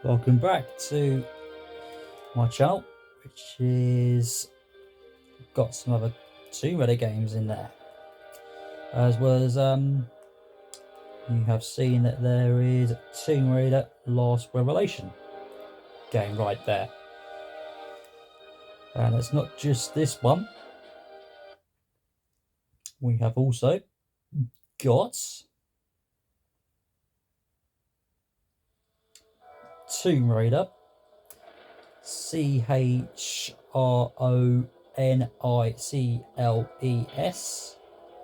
Welcome back to my channel, which is got some other Tomb Raider games in there, as well as you have seen that there is Tomb Raider Last Revelation game right there, and it's not just this one. We have also got Tomb Raider CHRONICLES,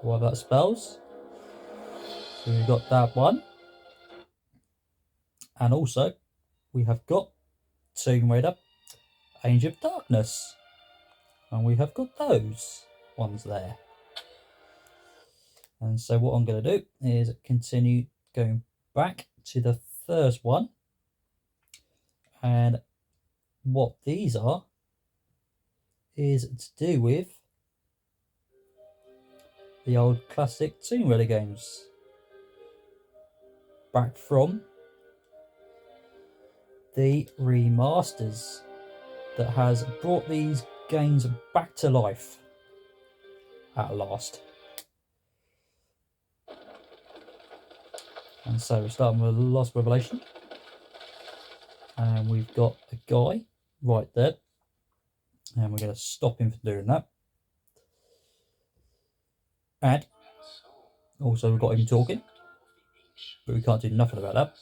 whatever that spells. So we've got that one, and also we have got Tomb Raider Age of Darkness, and we have got those ones there. And so what I'm going to do is continue going back to the first one, and what these are is to do with the old classic Tomb Raider games, back from the remasters that has brought these games back to life at last. And so we're starting with Lost Revelation, and we've got a guy right there, and we're going to stop him from doing that. And also we've got him talking, but we can't do nothing about that.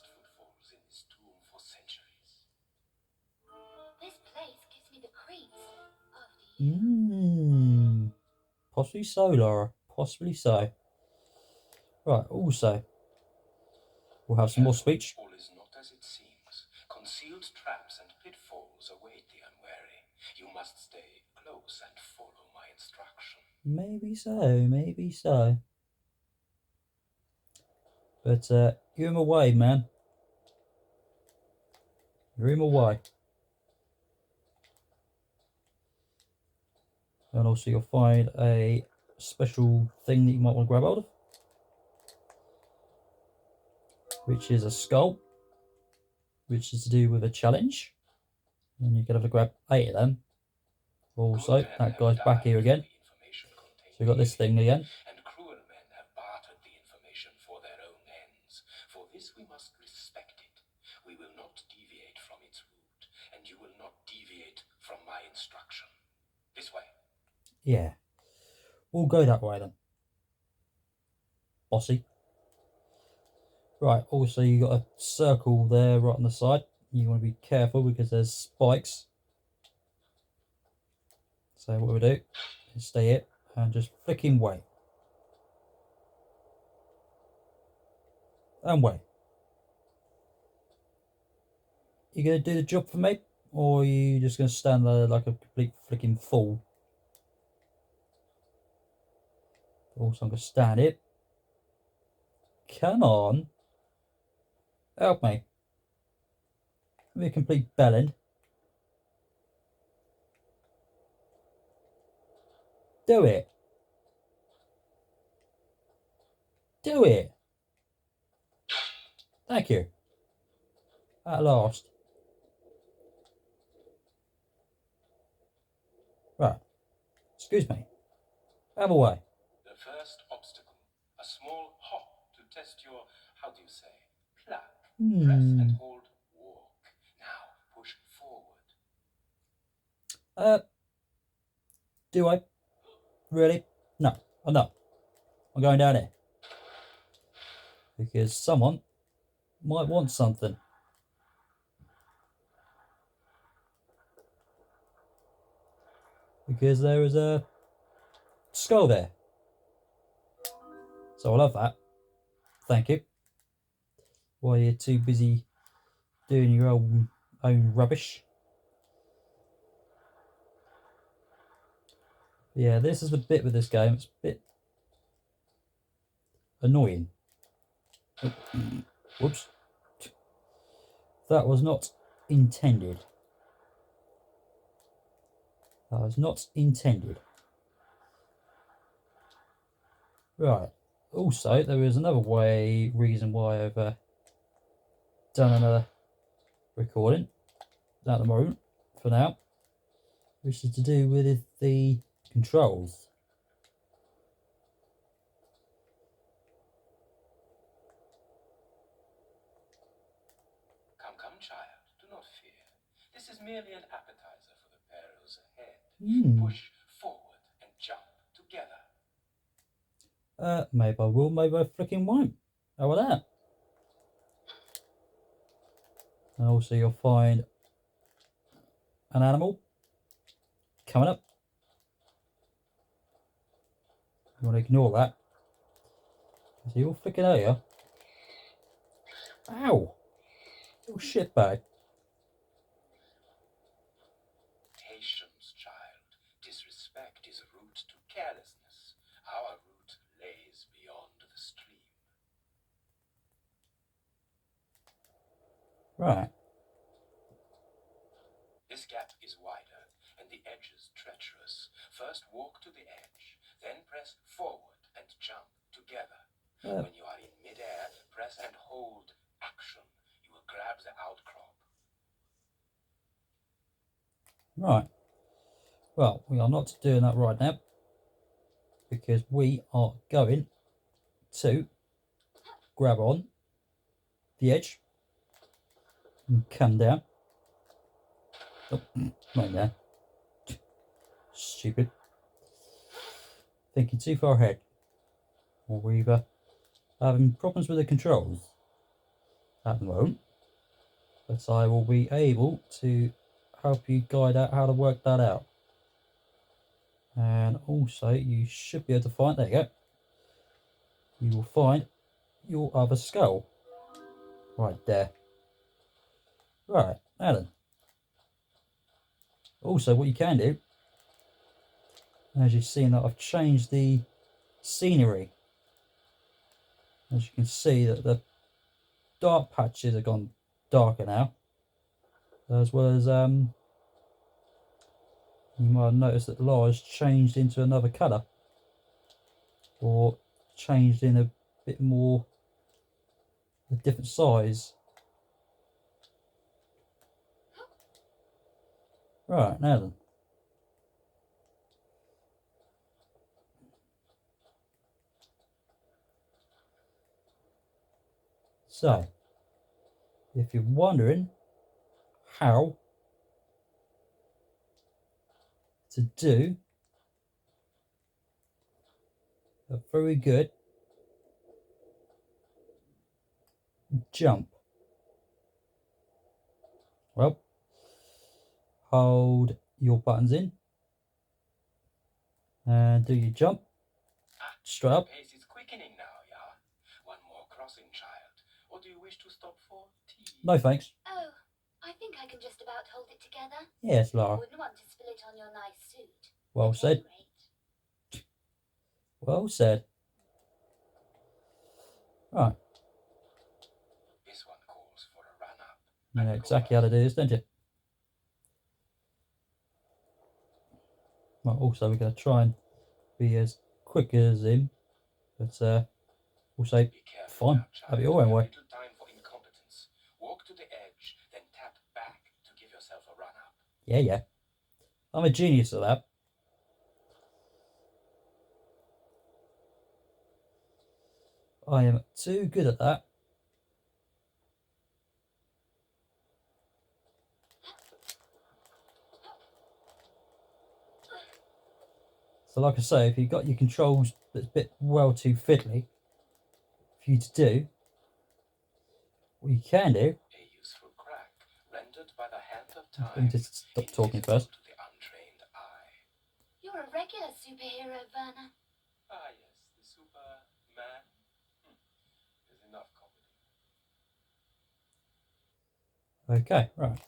Possibly so, Laura. Possibly so. Right, also, we'll have some more speech. All is not as it seems. Concealed traps and pitfalls await the unwary. You must stay close and follow my instruction. Maybe so, maybe so. But you're in my way, man. You're in my way. And also you'll find a special thing that you might want to grab hold of, which is a skull, which is to do with a challenge. And you can have to grab 8 of them. Also, that guy's back here again. So we've got this thing again. And cruel men have bartered the information for their own ends. For this we must respect it. We will not deviate from its route, and you will not deviate from my instruction. This way. Yeah. We'll go that way then. Bossy. Right, also you got a circle there right on the side. You want to be careful because there's spikes. So what we'll do is stay here and just flicking wait. And wait. You gonna do the job for me? Or are you just gonna stand there like a complete flicking fool? Also, I'm gonna stand here. Come on. Help me. Be a complete bellend. Do it. Do it. Thank you. At last. Right. Excuse me. Out of the way. The first obstacle. A small hop to test your, how do you say, pluck. Press and hold, walk. Now push forward. Do I? Really? No. I'm not. I'm going down here. Because someone might want something. Because there is a skull there. So I love that. Thank you. While you're too busy doing your own rubbish. Yeah, this is the bit with this game. It's a bit annoying. Whoops. That was not intended. That was not intended. Right. Also, there is another reason why I've done another recording at the moment for now, which is to do with the controls. Come, come, child, do not fear. This is merely an appetizer for the perils ahead. Push forward and jump together. Maybe I will, maybe I freaking won't. How about that? And also you'll find an animal coming up. You want to ignore that. So you'll freaking out here. Ow! Little shitbag. Patience, child. Disrespect is a route to carelessness. Our route lays beyond the stream. Right. This gap is wider, and the edges treacherous. First walk to the edge, then press forward and jump together. When you are in midair, press and hold action. You will grab the outcrop. Right. Well, we are not doing that right now, because we are going to grab on the edge and come down. Oh, right there. Stupid. Thinking too far ahead. Or we've having problems with the controls at the moment. But I will be able to help you guide out how to work that out. And also you should be able to find, there you go. You will find your other skull. Right there. Right, now then. Also what you can do, as you've seen that I've changed the scenery. As you can see that the dark patches have gone darker now. As well as you might have noticed that Lara's changed into another colour. Or changed in a bit more, a different size. Right, now then. So, if you're wondering how to do a very good jump, well, hold your buttons in and do your jump straight up. Pace is quickening now, yeah? One more crossing, child. Or do you wish to stop for tea? No thanks. Oh, I think I can just about hold it together. Yes, I Lara. wouldn't want to spill it on your nice suit. Well At said. any rate. Well said. Right. This one calls for a run-up. You know exactly how to do this, don't you? Well, also we're going to try and be as quick as him, but also Be careful fine. now, child. Have it your own way. Little time for incompetence. Walk to the edge, then tap back to give yourself a run-up. Yeah, yeah. I'm a genius at that. I am too good at that. So like I say, if you've got your controls that's a bit well too fiddly for you to do, what you can do, A useful crack rendered by the hand of time. let me just stop talking invisible first. to the untrained eye. You're a regular superhero, Werner. Ah, yes, the Superman. There's enough comedy. Okay, right.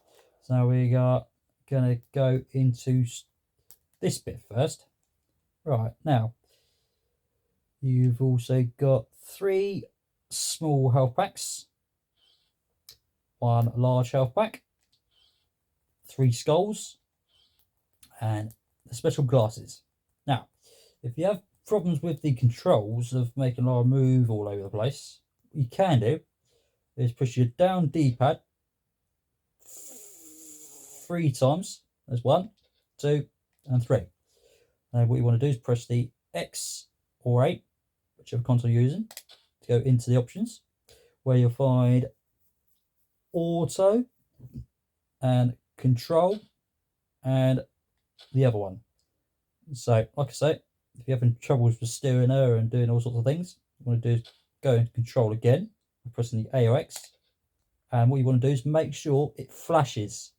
So now we are going to go into this bit first. Right, now, you've also got 3 small health packs, 1 large health pack, 3 skulls, and the special glasses. Now, if you have problems with the controls of making Lara move all over the place, what you can do is push your down D-pad 3 times. There's 1, 2, and 3. Now what you want to do is press the X or 8, whichever console you're using, to go into the options, where you'll find auto and control and the other one. So like I say, if you're having troubles with steering her and doing all sorts of things, what you want to do is go into control again, pressing the A or X, and what you want to do is make sure it flashes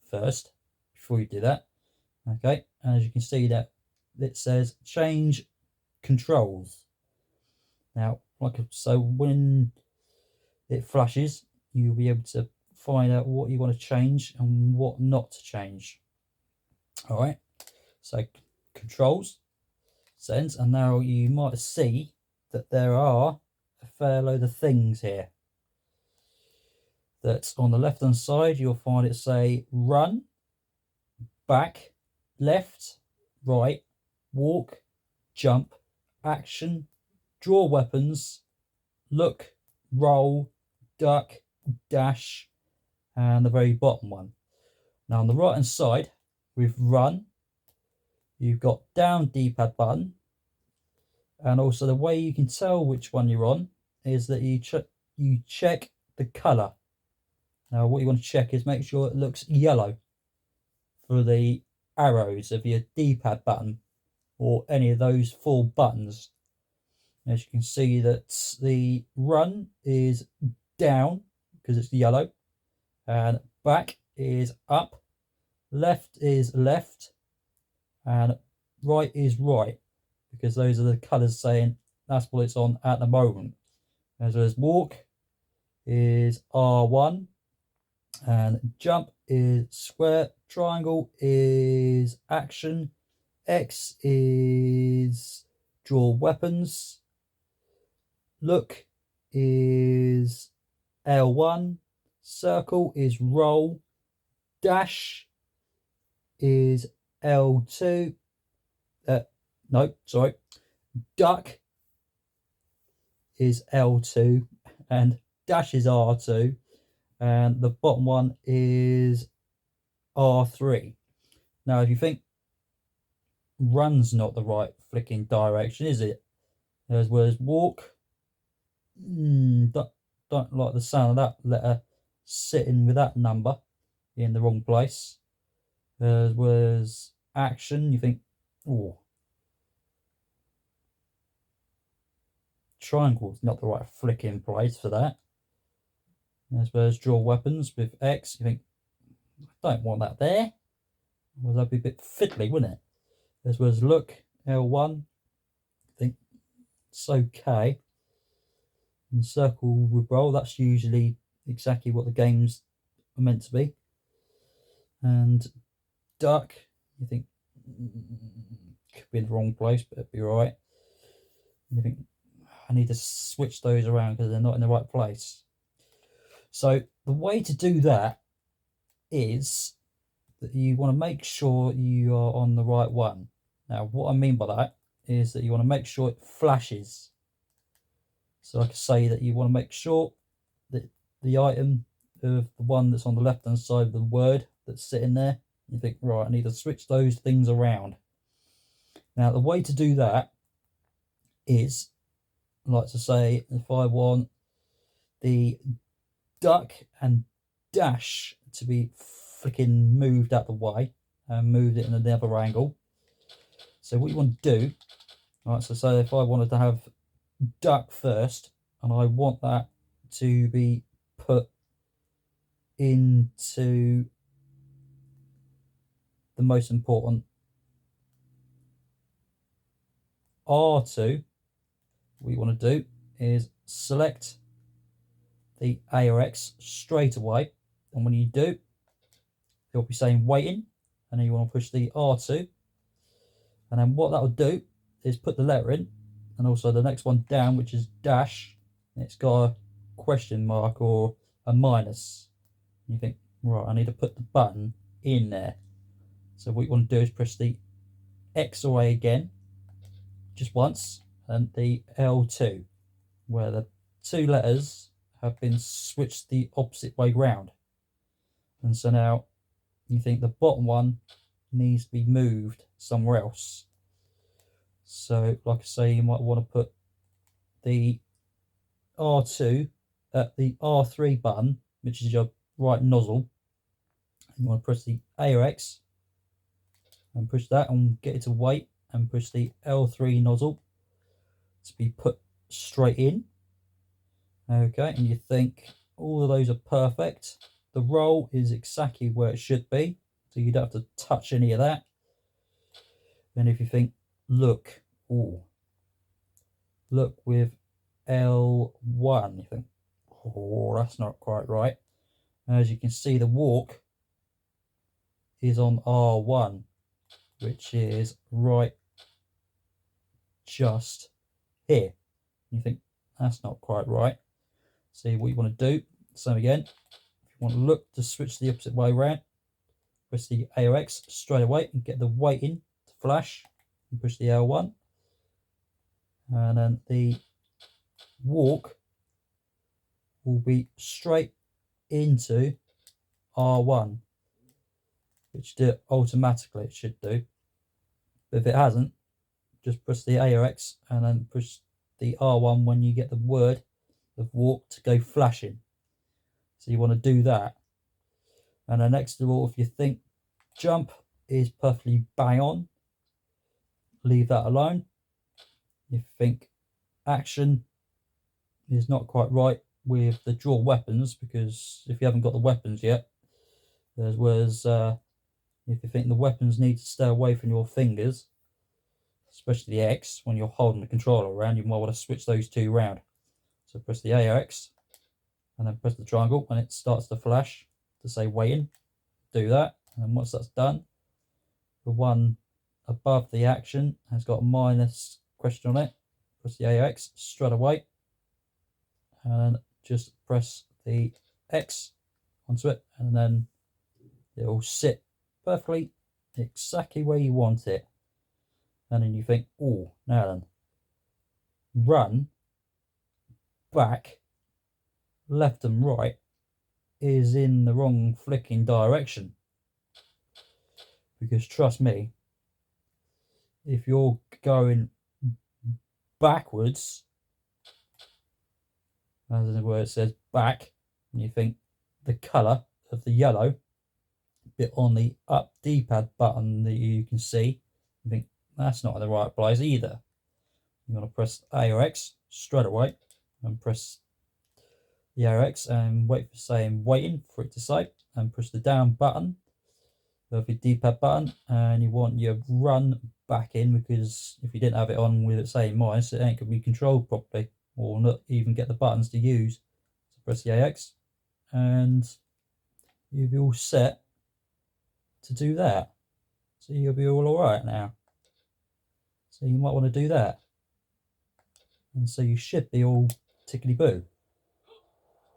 first before you do that. Okay, and as you can see that it says change controls. Now, so when it flashes, you'll be able to find out what you want to change and what not to change. All right, so controls, settings, and now you might see that there are a fair load of things here. That's on the left hand side, you'll find it say run, back, left, right, walk, jump, action, draw weapons, look, roll, duck, dash, and the very bottom one. Now on the right hand side, with run, you've got down D-pad button, and also the way you can tell which one you're on is that you check the colour. Now what you want to check is make sure it looks yellow for the arrows of your D-pad button or any of those 4 buttons. As you can see that the run is down because it's yellow, and back is up, left is left, and right is right, because those are the colours saying that's what it's on at the moment. As well as walk is R1, and jump is square, triangle is action, X is draw weapons, look is L1, circle is roll, dash is L2, duck is L2, and dash is R2, and the bottom one is R3. Now if you think run's not the right flicking direction, is it? As well as walk, don't like the sound of that letter sitting with that number in the wrong place. As well as action, you think, oh, triangle's not the right flicking place for that. As well as draw weapons with X, you think, I don't want that there. Well, that'd be a bit fiddly, wouldn't it? As well as look, L1, I think it's okay. And circle with roll, that's usually exactly what the games are meant to be. And duck, you think, could be in the wrong place, but it'd be right. And you think, I need to switch those around because they're not in the right place. So the way to do that is that you want to make sure you are on the right one. Now what I mean by that is that you want to make sure it flashes. So I can say that you want to make sure that the item of the one that's on the left hand side of the word that's sitting there, you think, right, I need to switch those things around. Now the way to do that is, like to say, if I want the duck and dash to be flicking moved out the way and moved it in another angle. So what you want to do, right, so say if I wanted to have duck first and I want that to be put into the most important R2, what you want to do is select the A or X straight away, and when you do, it'll be saying waiting, and then you want to push the R2, and then what that will do is put the letter in, and also the next one down, which is dash, it's got a question mark or a minus. You think, right, I need to put the button in there. So what you want to do is press the X or A again, just once, and the L2, where the 2 letters have been switched the opposite way round. And so now you think the bottom one needs to be moved somewhere else. So, like I say, you might want to put the R2 at the R3 button, which is your right nozzle. You want to press the A or X and push that and get it to wait, and push the L3 nozzle to be put straight in. Okay, and you think all of those are perfect. The roll is exactly where it should be, so you don't have to touch any of that. Then if you think, look with L1, you think, oh, that's not quite right. As you can see, the walk is on R1, which is right just here. You think, that's not quite right. See what you want to do. Same again. If you want to look to switch the opposite way around, press the A or X straight away and get the weight in to flash, and push the L1. And then the walk will be straight into R1, which do it automatically, it should do. But if it hasn't, just press the A or X and then push the R1 when you get the word of walk to go flashing. So you want to do that. And then next of all, if you think jump is perfectly bang on, leave that alone. If you think action is not quite right with the draw weapons, because if you haven't got the weapons yet, there was if you think the weapons need to stay away from your fingers, especially the X, when you're holding the controller around, you might want to switch those two around. So press the A or X and then press the triangle and it starts to flash to say waiting. Do that, and once that's done, the one above the action has got a minus question on it. Press the A or X straight away and just press the X onto it, and then it will sit perfectly exactly where you want it. And then you think, oh, now then, run back left and right is in the wrong flicking direction. Because trust me, if you're going backwards, as in where it says back, and you think the colour of the yellow bit on the up D-pad button that you can see, you think that's not in the right place either. You want to press A or X straight away and press the A or X and wait for saying waiting for it to say, and push the down button of your D-pad button, and you want your run back in, because if you didn't have it on with it saying minus, it ain't going to be controlled properly or not even get the buttons to use. So press the AX and you'll be all set to do that. So you'll be all right now. So you might want to do that. And so you should be all tickety-boo.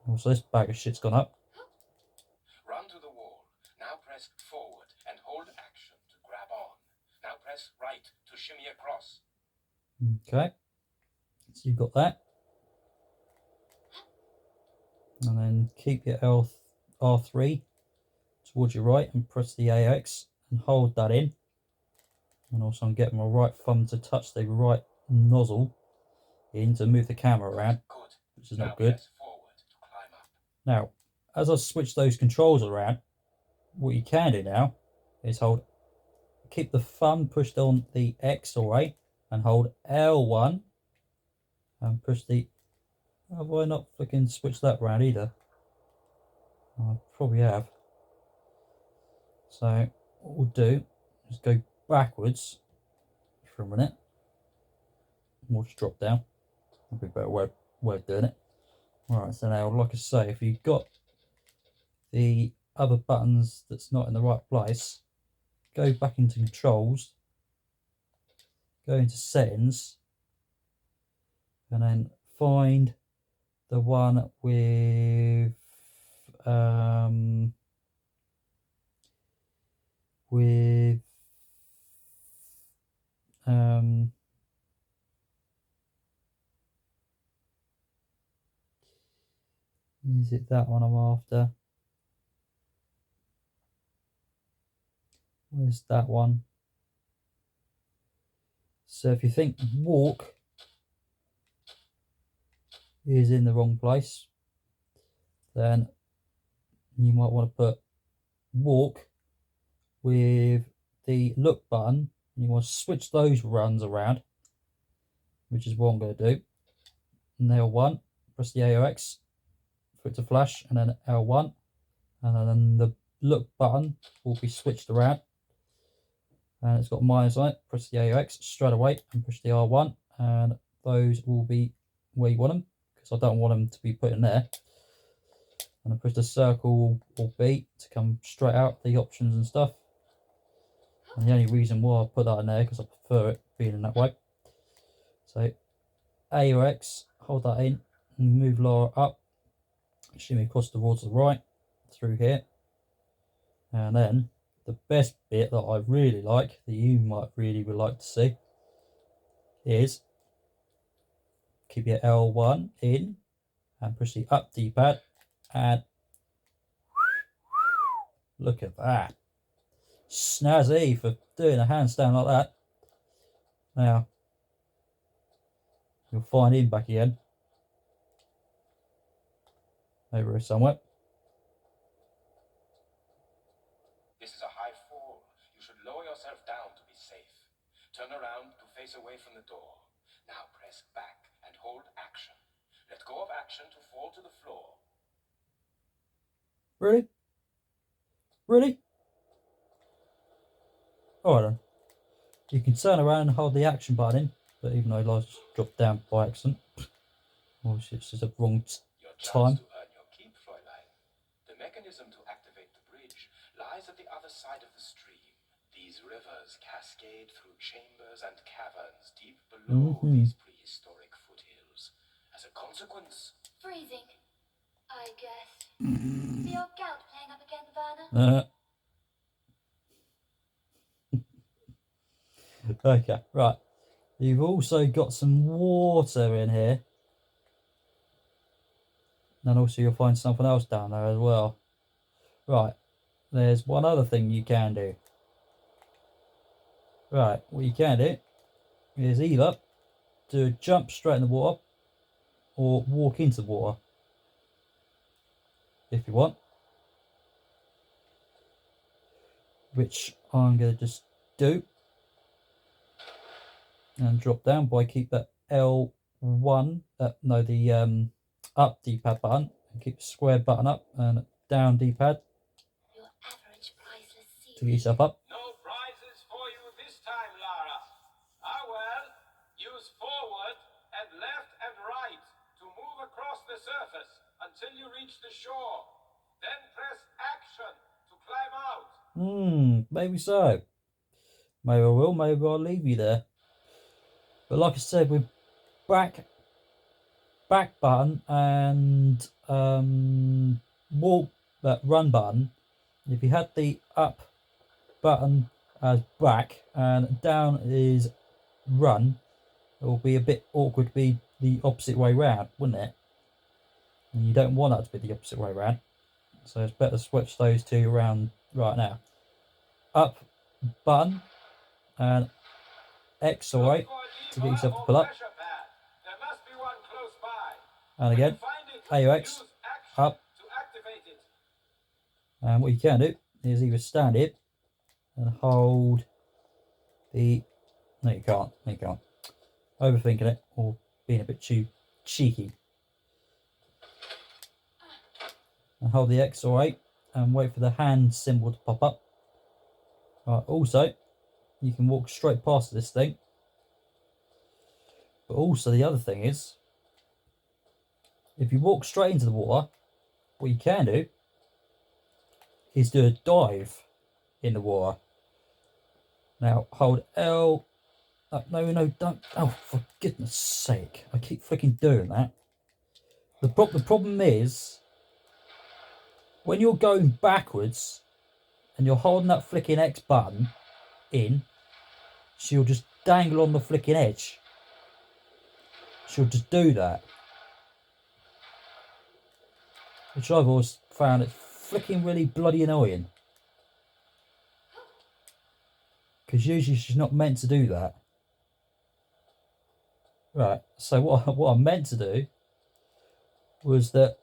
Also, this bag of shit's gone up. Run to the wall. Now press forward and hold action to grab on. Now press right to shimmy across. Okay. So you've got that. And then keep your R3 towards your right and press the AX and hold that in. And also I'm getting my right thumb to touch the right nozzle in to move the camera around, which is not good. Now, as I switch those controls around, what you can do now is keep the thumb pushed on the X or A and hold L1 and push the, have I not flicking switched that around either? I probably have. So what we'll do is go backwards for a minute. We'll just drop down. That'll be a better way of doing it. Alright, so now, like I say, if you've got the other buttons that's not in the right place, go back into controls, go into settings, and then find the one with is it that one I'm after? Where's that one? So if you think walk is in the wrong place, then you might want to put walk with the look button. You want to switch those runs around, which is what I'm going to do. And L1, press the AOX for it to flash, and then L1, and then the look button will be switched around. And it's got minus on it. Press the AOX straight away and push the R1, and those will be where you want them, because I don't want them to be put in there. And I push the circle or B to come straight out the options and stuff. And the only reason why I put that in there because I prefer it being in that way. So A or X, hold that in and move Laura up. Shimmy across towards the right through here. And then the best bit that I really like, that you might really would like to see, is keep your L1 in and push the up D-pad, and look at that. Snazzy for doing a handstand like that. Now, you'll find him back again. Over here somewhere. This is a high fall. You should lower yourself down to be safe. Turn around to face away from the door. Now press back and hold action. Let go of action to fall to the floor. Really? Really? Alright then. You can turn around and hold the action button in, but even though I just dropped down by accident. Obviously it's just a wrong Your time. chance to earn your keep, Fräulein. The mechanism to activate the bridge lies at the other side of the stream. These rivers cascade through chambers and caverns deep below these prehistoric foothills. As a consequence... Freezing, I guess. Is your gout playing up again, Werner? Okay, right. You've also got some water in here. And also you'll find something else down there as well. Right, there's one other thing you can do. Right, what you can do is either do a jump straight in the water or walk into the water, if you want. Which I'm going to just do. And drop down by keep that L1, the up D-pad button, and keep the square button up and down D-pad Your average priceless seed. to get yourself up. No prizes for you this time, Lara. Ah well, use forward and left and right to move across the surface until you reach the shore. Then press action to climb out. Maybe so. Maybe I will, maybe I'll leave you there. But like I said, with back button and walk, that run button, if you had the up button as back and down is run, it will be a bit awkward to be the opposite way round, wouldn't it? And you don't want that to be the opposite way round, so it's better to switch those two around right now. Up button and X or right to get yourself to pull up, and again AOX up. And what you can do is either stand it and hold the... No, you can't. Overthinking it or being a bit too cheeky. And hold the X or 8 and wait for the hand symbol to pop up. Right, also, you can walk straight past this thing. But also the other thing is, if you walk straight into the water, what you can do is do a dive in the water. Now hold L. No, don't. Oh, for goodness sake! I keep freaking doing that. The problem is when you're going backwards and you're holding that flicking X button in, she'll just dangle on the flicking edge. She'll just do that, which I've always found it flicking really bloody annoying. because usually she's not meant to do that. Right, so what I meant to do was that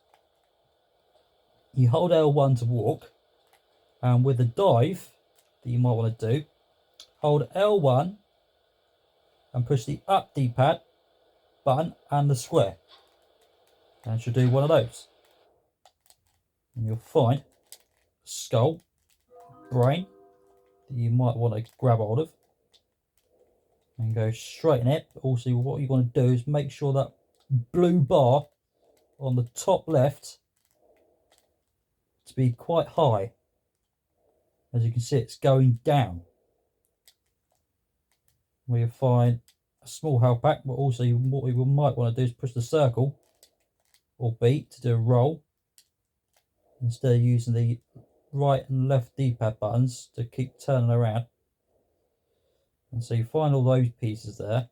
you hold L1 to walk, and with the dive that you might want to do, hold L1 and push the up D-pad button and the square, and she'll do one of those. And you'll find skull, brain that you might want to grab hold of and go straight in it. Also, what you want to do is make sure that blue bar on the top left to be quite high. As you can see, it's going down. Where you find a small health pack, but also what you might want to do is push the circle or B to do a roll instead of using the right and left D-pad buttons to keep turning around. And so you find all those pieces there,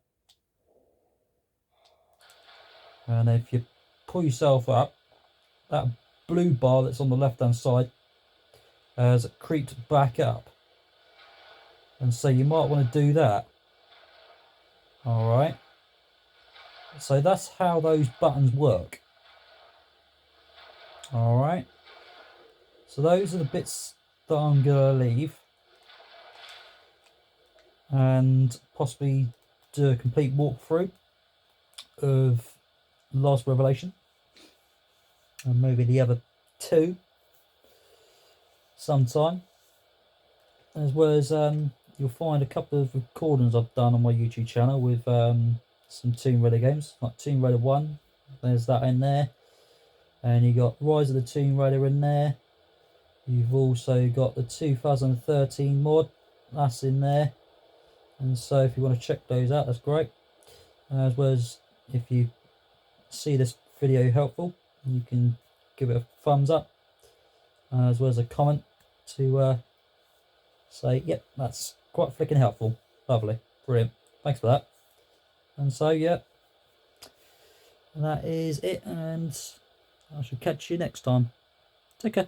and if you pull yourself up, that blue bar that's on the left hand side has creeped back up, and so you might want to do that. All right, so that's how those buttons work. All right, so those are the bits that I'm gonna leave and possibly do a complete walkthrough of Last Revelation, and maybe the other two sometime, as well as you'll find a couple of recordings I've done on my YouTube channel with some Tomb Raider games, like Tomb Raider 1, there's that in there, and you got Rise of the Tomb Raider in there. You've also got the 2013 mod, that's in there, and so if you want to check those out, that's great. As well as if you see this video helpful, you can give it a thumbs up, as well as a comment to say, yep, that's quite flicking helpful. Lovely, brilliant, thanks for that. And so, yeah, that is it, and I shall catch you next time. Take care.